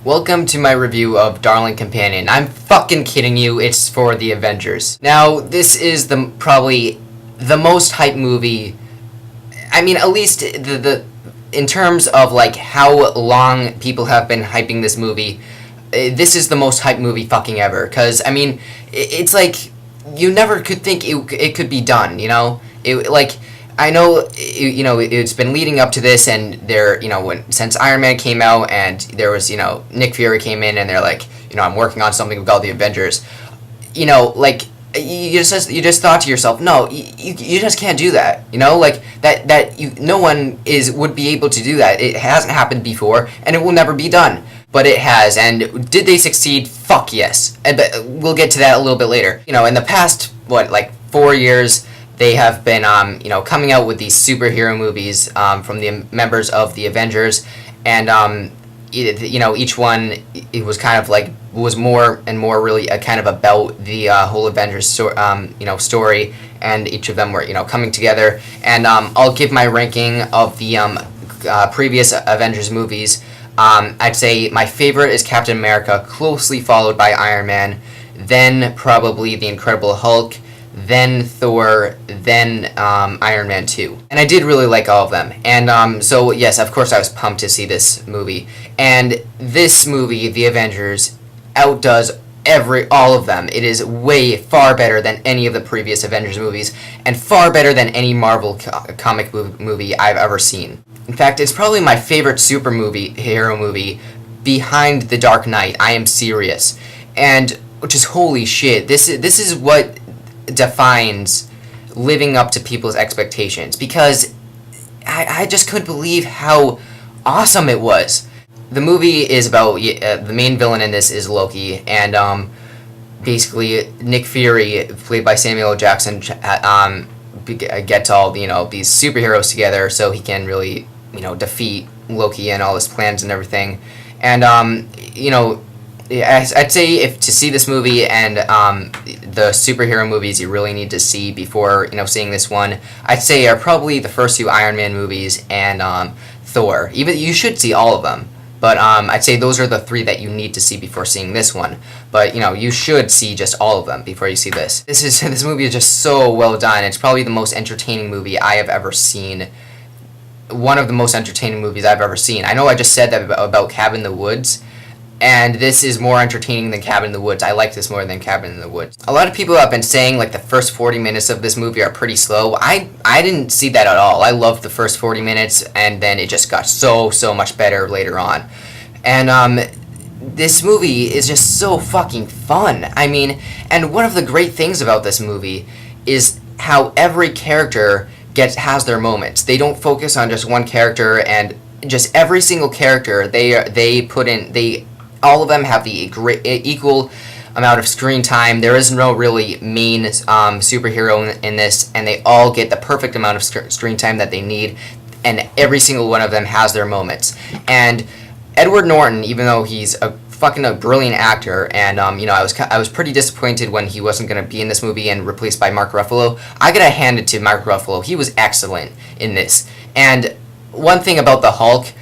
Welcome to my review of Darling Companion. I'm fucking kidding you, it's for the Avengers. Now, this is probably the most hyped movie. I mean, at least the in terms of like how long people have been hyping this movie, this is the most hyped movie fucking ever. Cause I mean, it's like you never could think it could be done. You know, I know, it's been leading up to this, and since Iron Man came out, and there was, Nick Fury came in, and they're like, I'm working on something called the Avengers. You just thought to yourself, no, you just can't do that. No one would be able to do that. It hasn't happened before, and it will never be done. But it has, and did they succeed? Fuck yes. But we'll get to that a little bit later. In the past, 4 years, they have been, coming out with these superhero movies from the members of the Avengers, and each one was kind of was more and more really kind of about the whole Avengers story, and each of them were coming together. And I'll give my ranking of the previous Avengers movies. I'd say my favorite is Captain America, closely followed by Iron Man, then probably the Incredible Hulk, then Thor, then Iron Man 2. And I did really like all of them. And so, yes, of course I was pumped to see this movie. And this movie, The Avengers, outdoes all of them. It is way far better than any of the previous Avengers movies, and far better than any Marvel comic movie I've ever seen. In fact, it's probably my favorite hero movie behind The Dark Knight. I am serious. And, which is holy shit, this is what defines living up to people's expectations, because I just couldn't believe how awesome it was. The movie is about the main villain in this is Loki, and basically Nick Fury, played by Samuel L. Jackson, gets all these superheroes together so he can really defeat Loki and all his plans and everything. And I'd say if to see this movie and the superhero movies you really need to see before seeing this one, I'd say are probably the first two Iron Man movies and Thor. Even you should see all of them, but I'd say those are the three that you need to see before seeing this one. But you should see just all of them before you see this. This movie is just so well done. It's probably the most entertaining movie I have ever seen. One of the most entertaining movies I've ever seen. I know I just said that about Cabin in the Woods, and this is more entertaining than Cabin in the Woods. I like this more than Cabin in the Woods. A lot of people have been saying the first 40 minutes of this movie are pretty slow. I didn't see that at all. I loved the first 40 minutes, and then it just got so much better later on. And this movie is just so fucking fun. I mean, and one of the great things about this movie is how every character has their moments. They don't focus on just one character, and just every single character all of them have the equal amount of screen time. There is no really main superhero in this, and they all get the perfect amount of screen time that they need, and every single one of them has their moments. And Edward Norton, even though he's a brilliant actor, and I was pretty disappointed when he wasn't going to be in this movie and replaced by Mark Ruffalo. I gotta hand it to Mark Ruffalo. He was excellent in this. And one thing about the Hulk,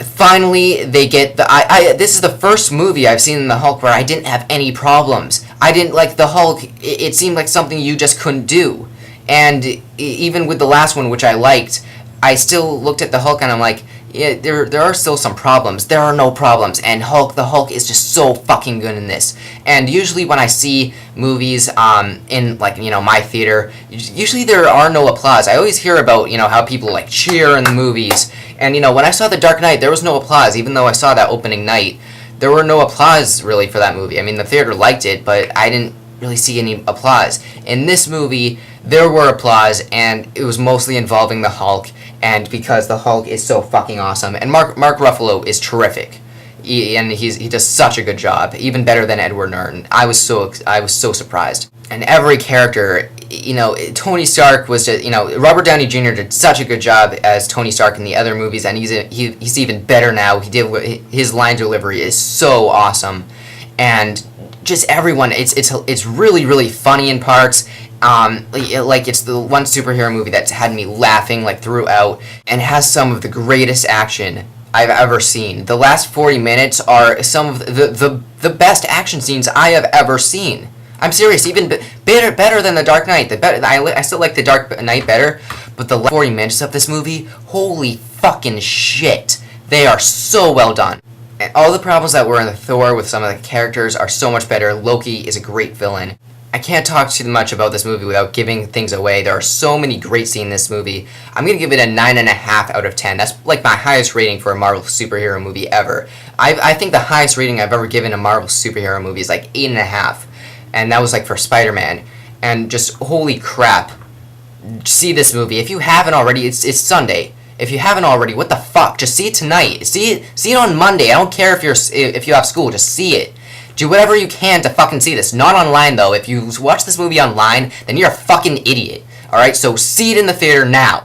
finally they get this is the first movie I've seen in the Hulk where I didn't have any problems. I didn't like the Hulk. It seemed like something you just couldn't do. And even with the last one, which I liked, I still looked at the Hulk and I'm like, yeah, there are still some problems. There are no problems, and the Hulk is just so fucking good in this. And usually when I see movies in my theater, usually there are no applause. I always hear about how people cheer in the movies, and when I saw The Dark Knight, there was no applause. Even though I saw that opening night, there were no applause really for that movie. I mean, the theater liked it, but I didn't really see any applause. In this movie, there were applause, and it was mostly involving the Hulk. And because the Hulk is so fucking awesome, and Mark Ruffalo is terrific, he does such a good job, even better than Edward Norton. I was so surprised. And every character, Tony Stark was just, Robert Downey Jr. did such a good job as Tony Stark in the other movies, and he's even better now. His line delivery is so awesome, and just everyone, it's really funny in parts. It's the one superhero movie that's had me laughing throughout, and has some of the greatest action I've ever seen. The last 40 minutes are some of the best action scenes I have ever seen. I'm serious, even better than The Dark Knight. I still like The Dark Knight better, but the last 40 minutes of this movie, holy fucking shit. They are so well done. And all the problems that were in the Thor with some of the characters are so much better. Loki is a great villain. I can't talk too much about this movie without giving things away. There are so many great scenes in this movie. I'm going to give it a 9.5 out of 10. That's like my highest rating for a Marvel superhero movie ever. I think the highest rating I've ever given a Marvel superhero movie is like 8.5. And that was like for Spider-Man. And just holy crap. See this movie. If you haven't already, it's Sunday. If you haven't already, what the fuck? Just see it tonight. See it on Monday. I don't care if you have school. Just see it. Do whatever you can to fucking see this. Not online though. If you watch this movie online, then you're a fucking idiot. Alright, so see it in the theater now.